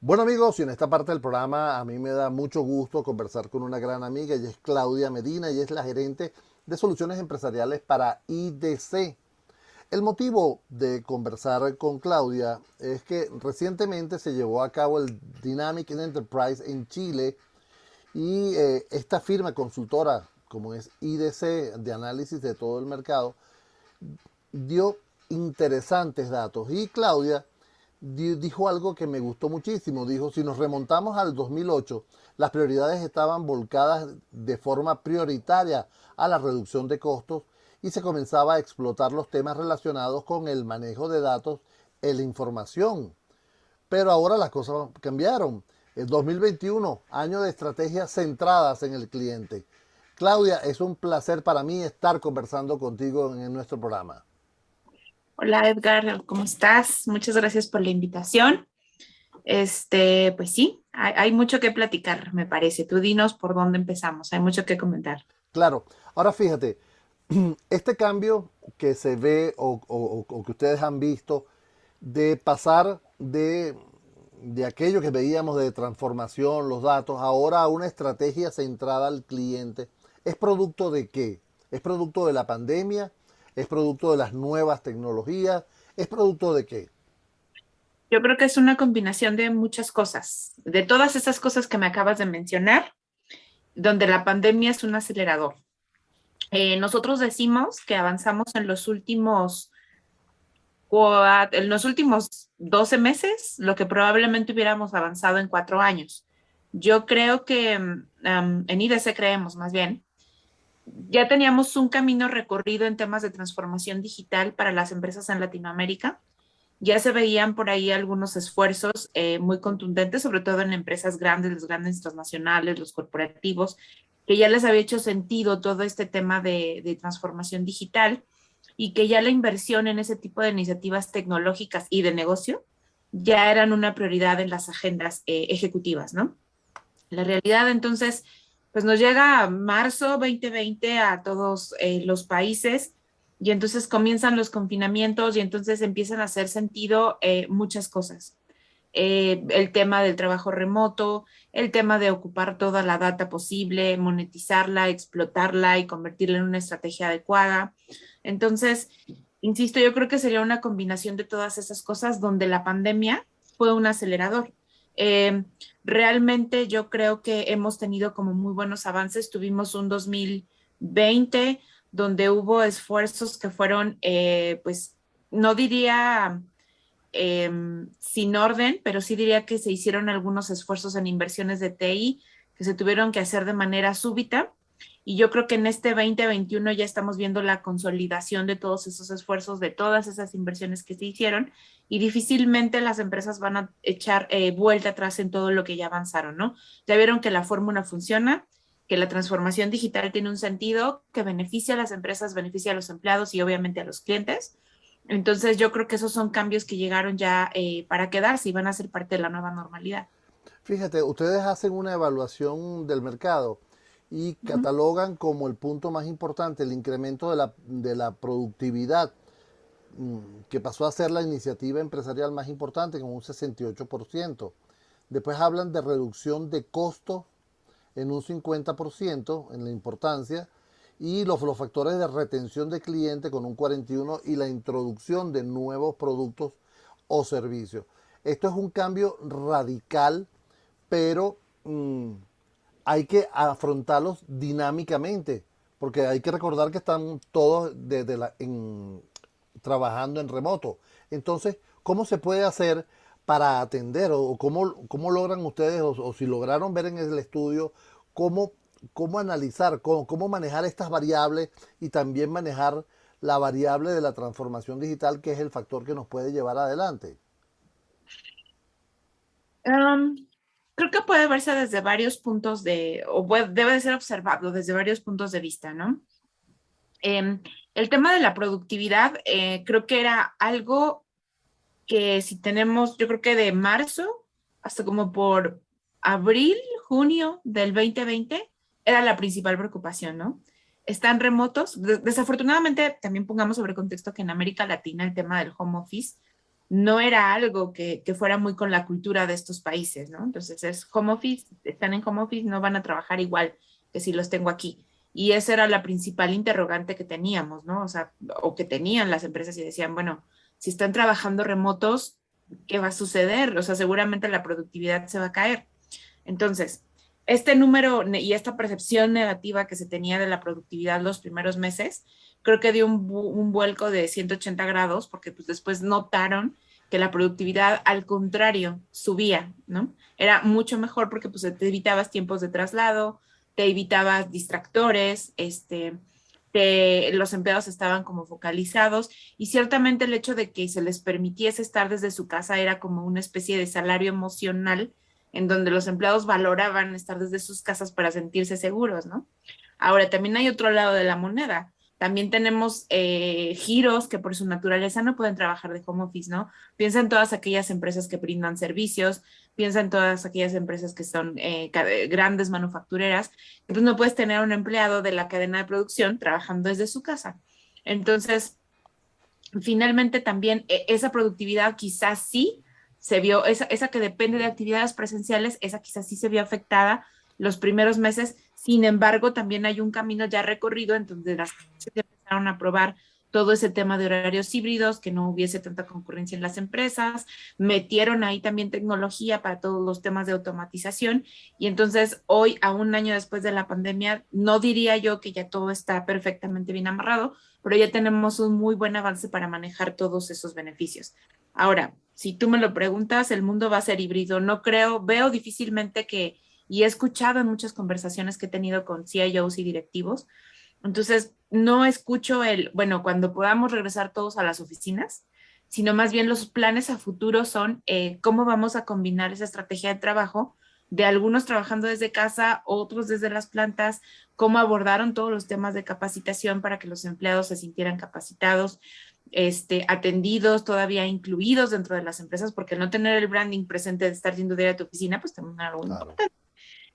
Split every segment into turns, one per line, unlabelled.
Bueno amigos, y en esta parte del programa a mí me da mucho gusto conversar con una gran amiga. Ella es Claudia Medina y es la gerente de soluciones empresariales para IDC. El motivo de conversar con Claudia es que recientemente se llevó a cabo el Dynamic Enterprise en Chile y esta firma consultora como es IDC de análisis de todo el mercado dio interesantes datos. Y Claudia dijo algo que me gustó muchísimo. Dijo, si nos remontamos al 2008, las prioridades estaban volcadas de forma prioritaria a la reducción de costos y se comenzaba a explotar los temas relacionados con el manejo de datos y la información. Pero ahora las cosas cambiaron. El 2021, año de estrategias centradas en el cliente. Claudia, es un placer para mí estar conversando contigo en nuestro programa.
Hola Edgar, ¿cómo estás? Muchas gracias por la invitación. Pues sí, hay mucho que platicar, me parece. Tú dinos por dónde empezamos, hay mucho que comentar.
Claro, ahora fíjate, este cambio que se ve o que ustedes han visto de pasar de aquello que veíamos de transformación, los datos, ahora a una estrategia centrada al cliente, ¿es producto de qué? ¿Es producto de la pandemia? ¿Es producto de las nuevas tecnologías? ¿Es producto de qué?
Yo creo que es una combinación de muchas cosas, de todas esas cosas que me acabas de mencionar, donde la pandemia es un acelerador. Nosotros decimos que avanzamos en los últimos 12 meses, lo que probablemente hubiéramos avanzado en 4 años. Yo creo que en IDC creemos más bien ya teníamos un camino recorrido en temas de transformación digital para las empresas en Latinoamérica. Ya se veían por ahí algunos esfuerzos muy contundentes, sobre todo en empresas grandes, los grandes transnacionales, los corporativos, que ya les había hecho sentido todo este tema de transformación digital y que ya la inversión en ese tipo de iniciativas tecnológicas y de negocio ya eran una prioridad en las agendas ejecutivas, ¿no? La realidad entonces, pues nos llega a marzo 2020 a todos los países y entonces comienzan los confinamientos y entonces empiezan a hacer sentido muchas cosas. El tema del trabajo remoto, el tema de ocupar toda la data posible, monetizarla, explotarla y convertirla en una estrategia adecuada. Entonces, insisto, yo creo que sería una combinación de todas esas cosas donde la pandemia fue un acelerador. Eh, Realmente yo creo que hemos tenido como muy buenos avances. Tuvimos un 2020 donde hubo esfuerzos que fueron, pues, no diría sin orden, pero sí diría que se hicieron algunos esfuerzos en inversiones de TI que se tuvieron que hacer de manera súbita. Y yo creo que en este 2021 ya estamos viendo la consolidación de todos esos esfuerzos, de todas esas inversiones que se hicieron, y difícilmente las empresas van a echar vuelta atrás en todo lo que ya avanzaron, ¿no? Ya vieron que la fórmula funciona, que la transformación digital tiene un sentido que beneficia a las empresas, beneficia a los empleados y obviamente a los clientes. Entonces yo creo que esos son cambios que llegaron ya para quedarse y van a ser parte de la nueva normalidad.
Fíjate, ustedes hacen una evaluación del mercado y
Ujú.
catalogan como el punto más importante el incremento de la productividad, que pasó a ser la iniciativa empresarial más importante con un 68%. Después hablan de reducción de costos en un 50% en la importancia y los factores de retención de cliente con un 41% y la introducción de nuevos productos o servicios. Esto es un cambio radical, pero hay que afrontarlos dinámicamente, porque hay que recordar que están todos trabajando en remoto. Entonces, ¿cómo se puede hacer para atender o cómo logran ustedes o si lograron ver en el estudio cómo, cómo analizar, cómo manejar estas variables y también manejar la variable de la transformación digital, que es el factor que nos puede llevar adelante?
Um, Creo que puede verse desde varios puntos debe de ser observado desde varios puntos de vista, ¿no? Em, el tema de la productividad, creo que era algo que si tenemos, yo creo que de marzo hasta como por abril, junio del 2020, era la principal preocupación, ¿no? Están remotos. Desafortunadamente, también pongamos sobre contexto que en América Latina el tema del home office no era algo que fuera muy con la cultura de estos países, ¿no? Entonces es home office, están en home office, no van a trabajar igual que si los tengo aquí. Y esa era la principal interrogante que teníamos, ¿no? O sea, o que tenían las empresas y decían, bueno, si están trabajando remotos, ¿qué va a suceder? O sea, seguramente la productividad se va a caer. Entonces, este número y esta percepción negativa que se tenía de la productividad los primeros meses, creo que dio un vuelco de 180 grados, porque pues después notaron que la productividad al contrario subía, ¿no? Era mucho mejor porque pues te evitabas tiempos de traslado, te evitabas distractores, los empleados estaban como focalizados y ciertamente el hecho de que se les permitiese estar desde su casa era como una especie de salario emocional en donde los empleados valoraban estar desde sus casas para sentirse seguros, ¿no? Ahora, también hay otro lado de la moneda. También tenemos giros que por su naturaleza no pueden trabajar de home office, ¿no? Piensa en todas aquellas empresas que brindan servicios, piensa en todas aquellas empresas que son grandes manufactureras, que pues no puedes tener un empleado de la cadena de producción trabajando desde su casa. Entonces, finalmente también esa productividad quizás sí se vio, esa que depende de actividades presenciales, esa quizás sí se vio afectada los primeros meses. Sin embargo, también hay un camino ya recorrido en donde las empresas empezaron a probar todo ese tema de horarios híbridos, que no hubiese tanta concurrencia en las empresas, metieron ahí también tecnología para todos los temas de automatización y entonces hoy, a un año después de la pandemia, no diría yo que ya todo está perfectamente bien amarrado, pero ya tenemos un muy buen avance para manejar todos esos beneficios. Ahora, si tú me lo preguntas, el mundo va a ser híbrido. No creo, veo difícilmente que, y he escuchado en muchas conversaciones que he tenido con CIOs y directivos, entonces no escucho bueno, cuando podamos regresar todos a las oficinas, sino más bien los planes a futuro son cómo vamos a combinar esa estrategia de trabajo de algunos trabajando desde casa, otros desde las plantas, cómo abordaron todos los temas de capacitación para que los empleados se sintieran capacitados, atendidos, todavía incluidos dentro de las empresas, porque no tener el branding presente de estar yendo diario a tu oficina, pues también es algo
Claro.
importante.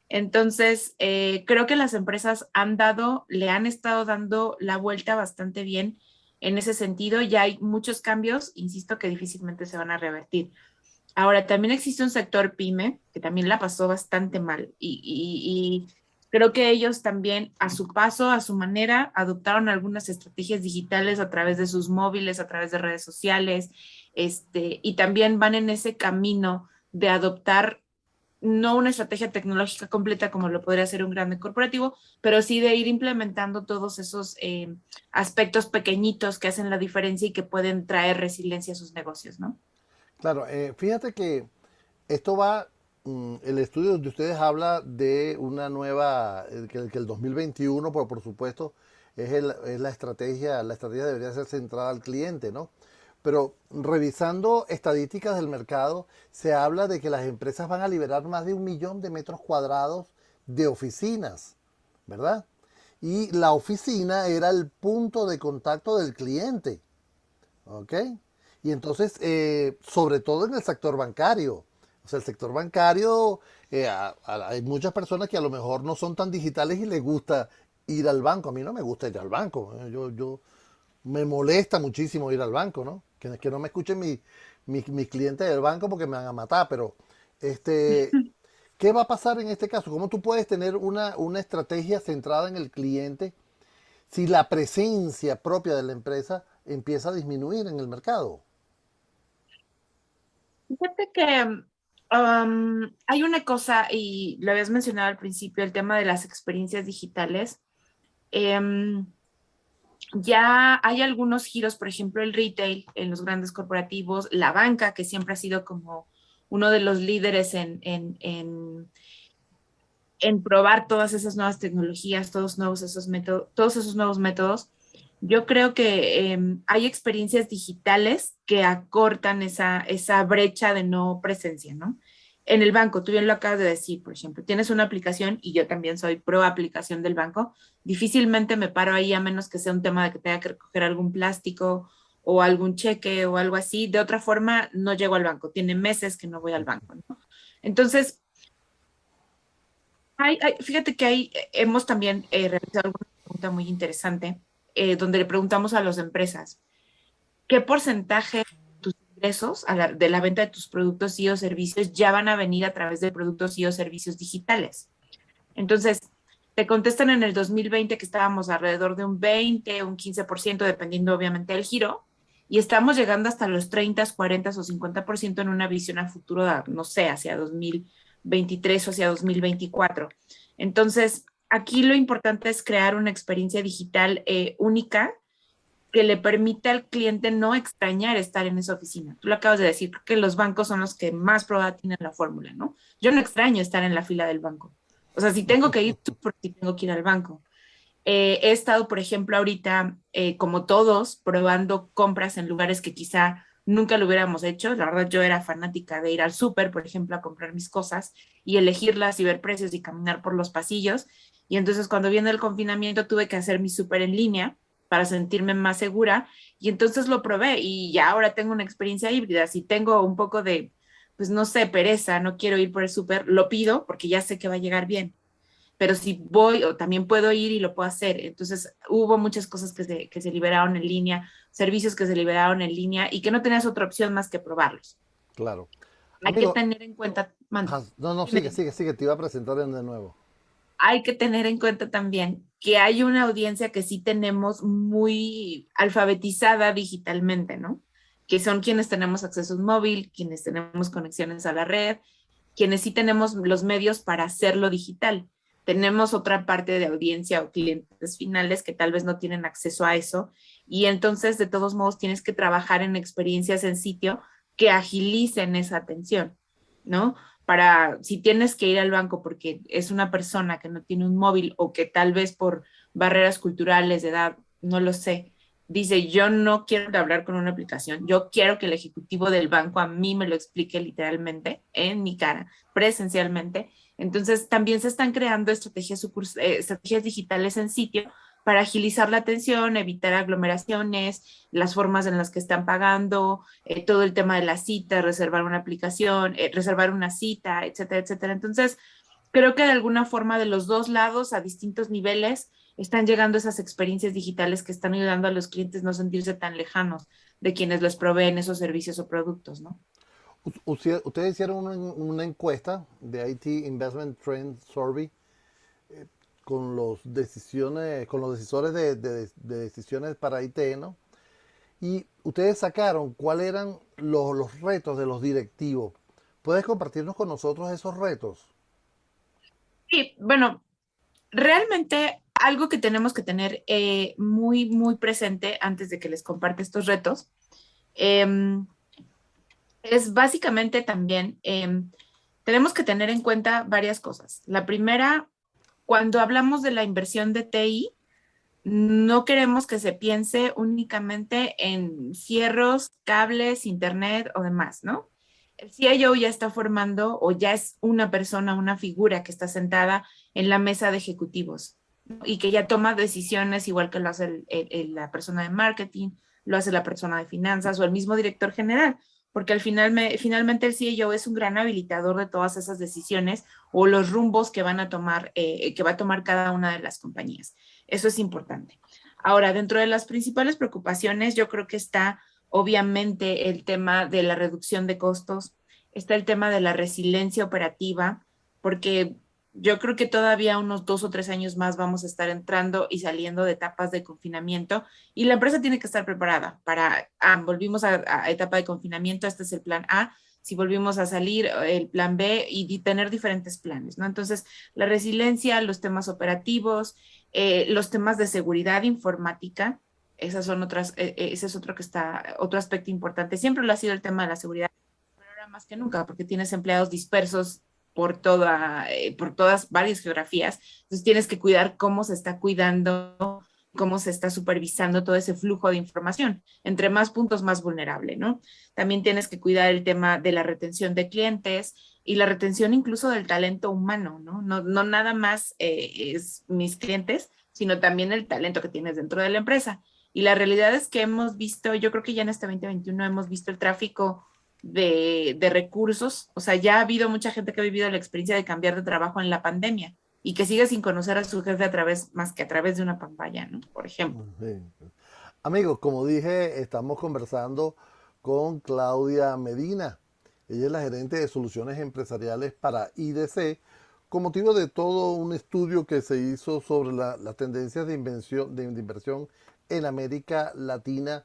Entonces, creo que las empresas le han estado dando la vuelta bastante bien en ese sentido. Ya hay muchos cambios, insisto, que difícilmente se van a revertir. Ahora, también existe un sector pyme que también la pasó bastante mal y creo que ellos también a su paso, a su manera, adoptaron algunas estrategias digitales a través de sus móviles, a través de redes sociales, y también van en ese camino de adoptar no una estrategia tecnológica completa como lo podría hacer un grande corporativo, pero sí de ir implementando todos esos aspectos pequeñitos que hacen la diferencia y que pueden traer resiliencia a sus negocios, ¿no?
Claro, fíjate que esto va, el estudio donde ustedes habla de una nueva, que el 2021, por supuesto, es la estrategia debería ser centrada al cliente, ¿no? Pero revisando estadísticas del mercado, se habla de que las empresas van a liberar más de 1 millón de metros cuadrados de oficinas, ¿verdad? Y la oficina era el punto de contacto del cliente. ¿Ok? Y entonces, sobre todo en el sector bancario. O sea, el sector bancario, hay muchas personas que a lo mejor no son tan digitales y les gusta ir al banco. A mí no me gusta ir al banco. Yo me molesta muchísimo ir al banco, ¿no? Que no me escuchen mis clientes del banco porque me van a matar. Pero, este, ¿qué va a pasar en este caso? ¿Cómo tú puedes tener una estrategia centrada en el cliente si la presencia propia de la empresa empieza a disminuir en el mercado?
Fíjate que hay una cosa, y lo habías mencionado al principio, el tema de las experiencias digitales. Em, ya hay algunos giros, por ejemplo, el retail en los grandes corporativos, la banca, que siempre ha sido como uno de los líderes en probar todas esas nuevas tecnologías, todos esos nuevos métodos. Yo creo que hay experiencias digitales que acortan esa brecha de no presencia, ¿no? En el banco, tú bien lo acabas de decir, por ejemplo, tienes una aplicación y yo también soy pro aplicación del banco, difícilmente me paro ahí a menos que sea un tema de que tenga que recoger algún plástico o algún cheque o algo así. De otra forma, no llego al banco. Tiene meses que no voy al banco, ¿no? Entonces, fíjate que hemos también realizado alguna pregunta muy interesante donde le preguntamos a las empresas, ¿qué porcentaje ingresos de la venta de tus productos y o servicios ya van a venir a través de productos y o servicios digitales. Entonces, te contestan en el 2020 que estábamos alrededor de un 20, un 15%, dependiendo obviamente del giro, y estamos llegando hasta los 30, 40 o 50% en una visión a futuro, no sé, hacia 2023 o hacia 2024. Entonces, aquí lo importante es crear una experiencia digital única que le permita al cliente no extrañar estar en esa oficina. Tú lo acabas de decir, que los bancos son los que más probada tienen la fórmula, ¿no? Yo no extraño estar en la fila del banco. O sea, si tengo que ir, porque tengo que ir al banco. He estado, por ejemplo, ahorita, como todos, probando compras en lugares que quizá nunca lo hubiéramos hecho. La verdad, yo era fanática de ir al súper, por ejemplo, a comprar mis cosas y elegirlas y ver precios y caminar por los pasillos. Y entonces, cuando viene el confinamiento, tuve que hacer mi súper en línea para sentirme más segura. Y entonces lo probé y ya ahora tengo una experiencia híbrida. Si tengo un poco de, pues no sé, pereza, no quiero ir por el súper, lo pido porque ya sé que va a llegar bien, pero si voy o también puedo ir y lo puedo hacer. Entonces hubo muchas cosas que se liberaron en línea, servicios que se liberaron en línea y que no tenías otra opción más que probarlos.
Claro.
Hay que
Amigo,
tener en cuenta, mande,
no, no,
dime,
sigue,
dime.
sigue, sigue, te iba a presentar de nuevo.
Hay que tener en cuenta también que hay una audiencia que sí tenemos muy alfabetizada digitalmente, ¿no? Que son quienes tenemos acceso a un móvil, quienes tenemos conexiones a la red, quienes sí tenemos los medios para hacerlo digital. Tenemos otra parte de audiencia o clientes finales que tal vez no tienen acceso a eso y entonces de todos modos tienes que trabajar en experiencias en sitio que agilicen esa atención, ¿no? Para si tienes que ir al banco porque es una persona que no tiene un móvil o que tal vez por barreras culturales de edad, no lo sé, dice, yo no quiero hablar con una aplicación, yo quiero que el ejecutivo del banco a mí me lo explique literalmente en mi cara, presencialmente. Entonces, también se están creando estrategias digitales en sitio para agilizar la atención, evitar aglomeraciones, las formas en las que están pagando, todo el tema de la cita, reservar una aplicación, reservar una cita, etcétera, etcétera. Entonces, creo que de alguna forma de los dos lados, a distintos niveles, están llegando esas experiencias digitales que están ayudando a los clientes no sentirse tan lejanos de quienes les proveen esos servicios o productos, ¿no?
Ustedes hicieron una encuesta de IT Investment Trend Survey con los decisores de decisiones para IT, ¿no? Y ustedes sacaron cuáles eran los retos de los directivos. ¿Puedes compartirnos con nosotros esos retos?
Sí, bueno, realmente algo que tenemos que tener muy, muy presente antes de que les comparte estos retos eh, es básicamente también, tenemos que tener en cuenta varias cosas. La primera, cuando hablamos de la inversión de TI, no queremos que se piense únicamente en fierros, cables, internet o demás, ¿no? El CIO ya está formando o ya es una persona, una figura que está sentada en la mesa de ejecutivos, ¿no? Y que ya toma decisiones igual que lo hace la persona de marketing, lo hace la persona de finanzas o el mismo director general, porque finalmente el CIO es un gran habilitador de todas esas decisiones o los rumbos que van a tomar, que va a tomar cada una de las compañías. Eso es importante. Ahora, dentro de las principales preocupaciones, yo creo que está obviamente el tema de la reducción de costos, está el tema de la resiliencia operativa, porque yo creo que todavía unos 2 o 3 años más vamos a estar entrando y saliendo de etapas de confinamiento y la empresa tiene que estar preparada para, volvimos a etapa de confinamiento, este es el plan A, si volvimos a salir, el plan B y tener diferentes planes, ¿no? Entonces, la resiliencia, los temas operativos, los temas de seguridad informática, esas son otras, ese es otro que está, otro aspecto importante. Siempre lo ha sido el tema de la seguridad, pero ahora más que nunca, porque tienes empleados dispersos por todas varias geografías. Entonces tienes que cuidar cómo se está cuidando, cómo se está supervisando todo ese flujo de información. Entre más puntos, más vulnerable, ¿no? También tienes que cuidar el tema de la retención de clientes y la retención incluso del talento humano, ¿no? No nada más es mis clientes, sino también el talento que tienes dentro de la empresa. Y la realidad es que hemos visto, yo creo que ya en este 2021 hemos visto el tráfico de recursos, o sea, ya ha habido mucha gente que ha vivido la experiencia de cambiar de trabajo en la pandemia y que sigue sin conocer a su jefe a través, más que a través de una pantalla, ¿no? Por ejemplo.
Sí. Amigos, como dije, estamos conversando con Claudia Medina. Ella es la gerente de soluciones empresariales para IDC, con motivo de todo un estudio que se hizo sobre las tendencias de inversión en América Latina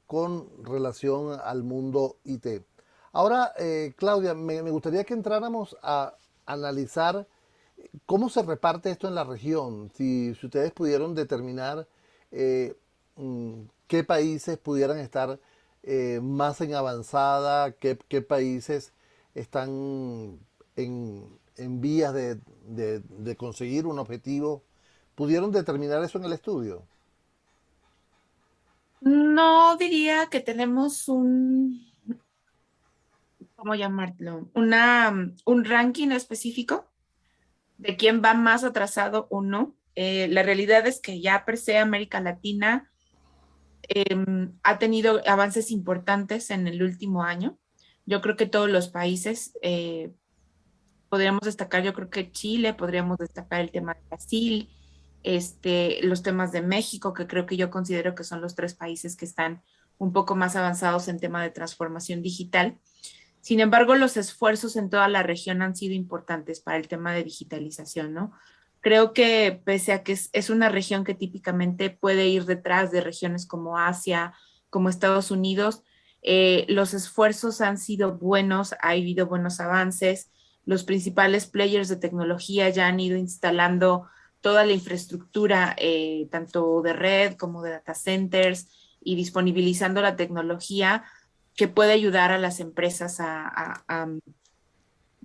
con relación al mundo IT. Ahora, Claudia, me gustaría que entráramos a analizar cómo se reparte esto en la región. Si ustedes pudieron determinar eh, qué países pudieran estar más en avanzada, qué países están en vías de conseguir un objetivo. ¿Pudieron determinar eso en el estudio?
No diría que tenemos ¿cómo llamarlo? Un ranking específico de quién va más atrasado o no. La realidad es que ya per se América Latina ha tenido avances importantes en el último año. Yo creo que todos los países podríamos destacar, yo creo que Chile, podríamos destacar el tema de Brasil, los temas de México, que creo que yo considero que son los tres países que están un poco más avanzados en tema de transformación digital. Sin embargo, los esfuerzos en toda la región han sido importantes para el tema de digitalización, ¿no? Creo que pese a que es una región que típicamente puede ir detrás de regiones como Asia, como Estados Unidos, los esfuerzos han sido buenos, ha habido buenos avances, los principales players de tecnología ya han ido instalando toda la infraestructura, tanto de red como de data centers, y disponibilizando la tecnología que puede ayudar a las empresas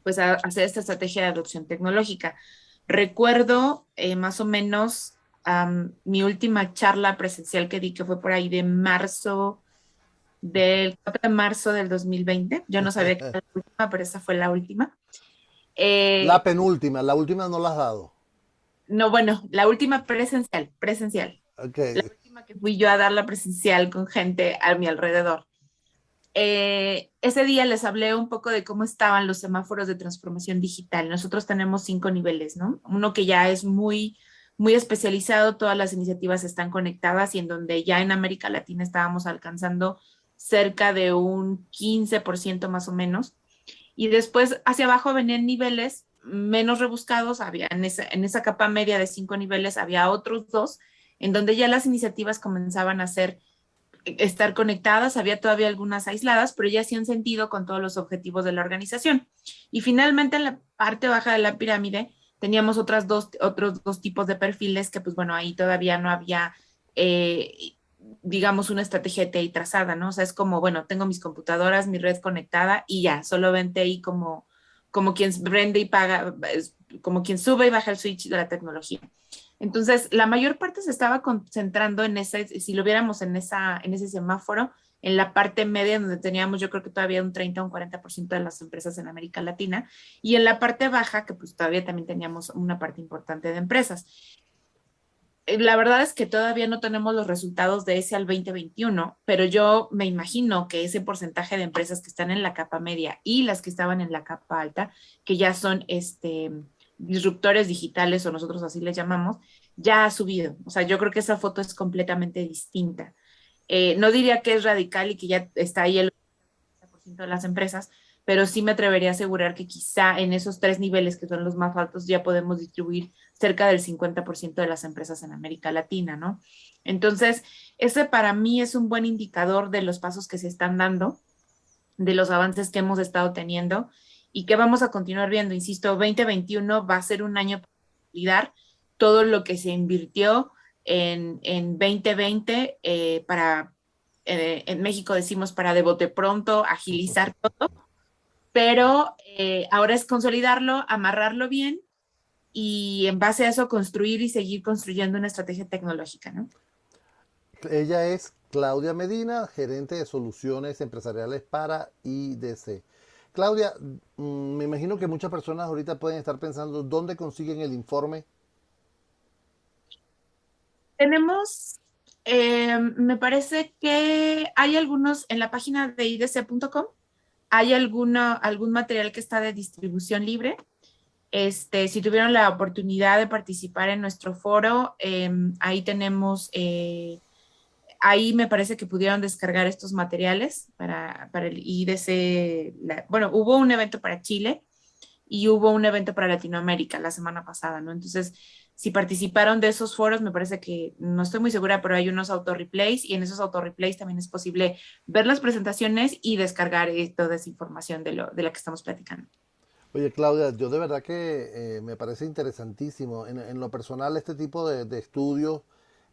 pues a hacer esta estrategia de adopción tecnológica. Recuerdo más o menos mi última charla presencial que di, que fue por ahí de marzo, del 4 de marzo del 2020. Yo no sabía que era la última, pero esa fue la última.
La
Eh,
penúltima, la última no la has dado.
no, bueno, la última presencial.
Ok.
La última que fui yo a dar la presencial con gente a mi alrededor. Ese día les hablé un poco de cómo estaban los semáforos de transformación digital. Nosotros tenemos 5 niveles, ¿no? Uno que ya es muy especializado, todas las iniciativas están conectadas y en donde ya en América Latina estábamos alcanzando cerca de un 15% más o menos. Y después hacia abajo venían niveles menos rebuscados, había en esa capa media de 5 niveles, había otros dos, en donde ya las iniciativas comenzaban a estar conectadas, había todavía algunas aisladas, pero ya hacían sentido con todos los objetivos de la organización. Y finalmente en la parte baja de la pirámide teníamos otros dos tipos de perfiles que pues bueno, ahí todavía no había, digamos, una estrategia de TI trazada, ¿no? O sea, es como, bueno, tengo mis computadoras, mi red conectada y ya, solo ven TI como quien vende y paga, como quien sube y baja el switch de la tecnología. Entonces, la mayor parte se estaba concentrando en ese, si lo viéramos en ese semáforo, en la parte media donde teníamos, yo creo que todavía un 30 o un 40% de las empresas en América Latina, y en la parte baja, que pues todavía también teníamos una parte importante de empresas. La verdad es que todavía no tenemos los resultados de ese al 2021, pero yo me imagino que ese porcentaje de empresas que están en la capa media y las que estaban en la capa alta, que ya son disruptores digitales o nosotros así les llamamos, ya ha subido. O sea, yo creo que esa foto es completamente distinta. No diría que es radical y que ya está ahí el 80% de las empresas, pero sí me atrevería a asegurar que quizá en esos 3 niveles que son los más altos ya podemos distribuir cerca del 50% de las empresas en América Latina, ¿no? Entonces, ese para mí es un buen indicador de los pasos que se están dando, de los avances que hemos estado teniendo y que vamos a continuar viendo. Insisto, 2021 va a ser un año para consolidar todo lo que se invirtió en 2020 en México decimos para de bote pronto, agilizar todo, pero ahora es consolidarlo, amarrarlo bien y en base a eso construir y seguir construyendo una estrategia tecnológica, ¿no?
Ella es Claudia Medina, gerente de soluciones empresariales para IDC. Claudia, me imagino que muchas personas ahorita pueden estar pensando dónde consiguen el informe.
Tenemos, me parece que hay algunos en la página de idc.com, hay algún material que está de distribución libre. Si tuvieron la oportunidad de participar en nuestro foro, ahí tenemos Ahí me parece que pudieron descargar estos materiales para el IDC. Bueno, hubo un evento para Chile y hubo un evento para Latinoamérica la semana pasada, ¿no? Entonces, si participaron de esos foros, me parece que, no estoy muy segura, pero hay unos auto-replays y en esos auto-replays también es posible ver las presentaciones y descargar toda esa información de la que estamos platicando.
Oye, Claudia, yo de verdad que me parece interesantísimo. En lo personal, este tipo de estudios,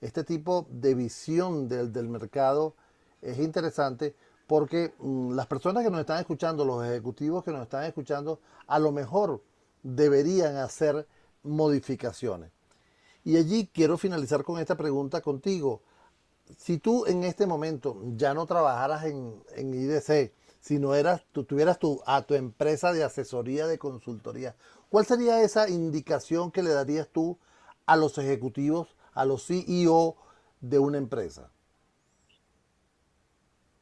este tipo de visión del mercado es interesante porque las personas que nos están escuchando, los ejecutivos que nos están escuchando, a lo mejor deberían hacer modificaciones. Y allí quiero finalizar con esta pregunta contigo. Si tú en este momento ya no trabajaras en IDC, si no eras, tú tuvieras a tu empresa de asesoría de consultoría, ¿cuál sería esa indicación que le darías tú a los ejecutivos, a los CEO de una empresa?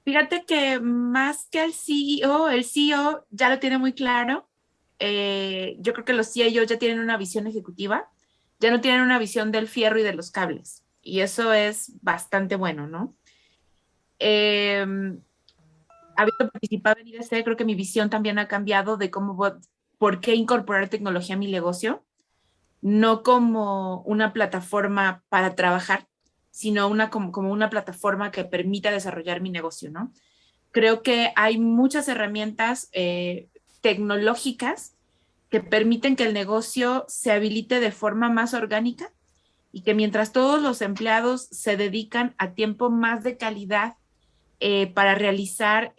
Fíjate que más que el CEO ya lo tiene muy claro. Yo creo que los CEOs ya tienen una visión ejecutiva, ya no tienen una visión del fierro y de los cables. Y eso es bastante bueno, ¿no? Eh, Habiendo participado en IDC, creo que mi visión también ha cambiado de por qué incorporar tecnología a mi negocio, no como una plataforma para trabajar, sino como una plataforma que permita desarrollar mi negocio, ¿no? Creo que hay muchas herramientas tecnológicas que permiten que el negocio se habilite de forma más orgánica y que mientras todos los empleados se dedican a tiempo más de calidad para realizar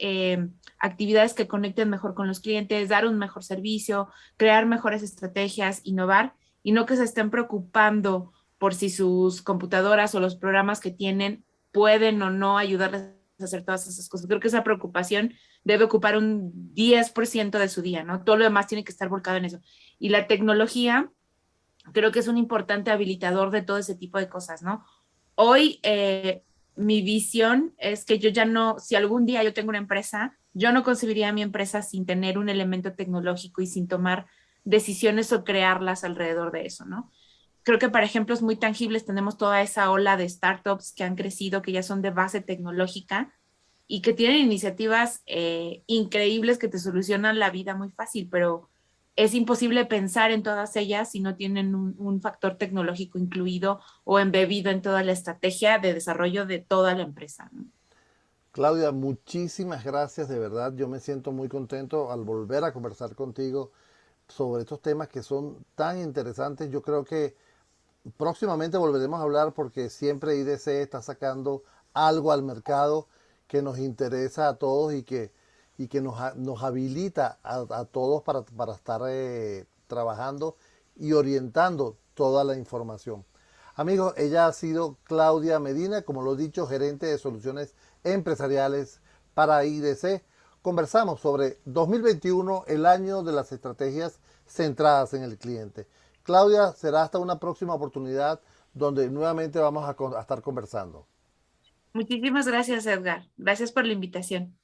actividades que conecten mejor con los clientes, dar un mejor servicio, crear mejores estrategias, innovar y no que se estén preocupando por si sus computadoras o los programas que tienen pueden o no ayudarles a hacer todas esas cosas. Creo que esa preocupación debe ocupar un 10% de su día, ¿no? Todo lo demás tiene que estar volcado en eso. Y la tecnología creo que es un importante habilitador de todo ese tipo de cosas, ¿no? Hoy mi visión es que yo ya no, si algún día yo tengo una empresa, yo no concebiría mi empresa sin tener un elemento tecnológico y sin tomar decisiones o crearlas alrededor de eso, ¿no? Creo que para ejemplos muy tangibles tenemos toda esa ola de startups que han crecido, que ya son de base tecnológica y que tienen iniciativas increíbles que te solucionan la vida muy fácil, pero es imposible pensar en todas ellas si no tienen un factor tecnológico incluido o embebido en toda la estrategia de desarrollo de toda la empresa, ¿no?
Claudia, muchísimas gracias, de verdad. Yo me siento muy contento al volver a conversar contigo sobre estos temas que son tan interesantes. Yo creo que próximamente volveremos a hablar porque siempre IDC está sacando algo al mercado que nos interesa a todos y que nos habilita a todos para estar trabajando y orientando toda la información. Amigos, ella ha sido Claudia Medina, como lo he dicho, gerente de soluciones empresariales para IDC. Conversamos sobre 2021, el año de las estrategias centradas en el cliente. Claudia, será hasta una próxima oportunidad donde nuevamente vamos a estar conversando.
Muchísimas gracias, Edgar. Gracias por la invitación.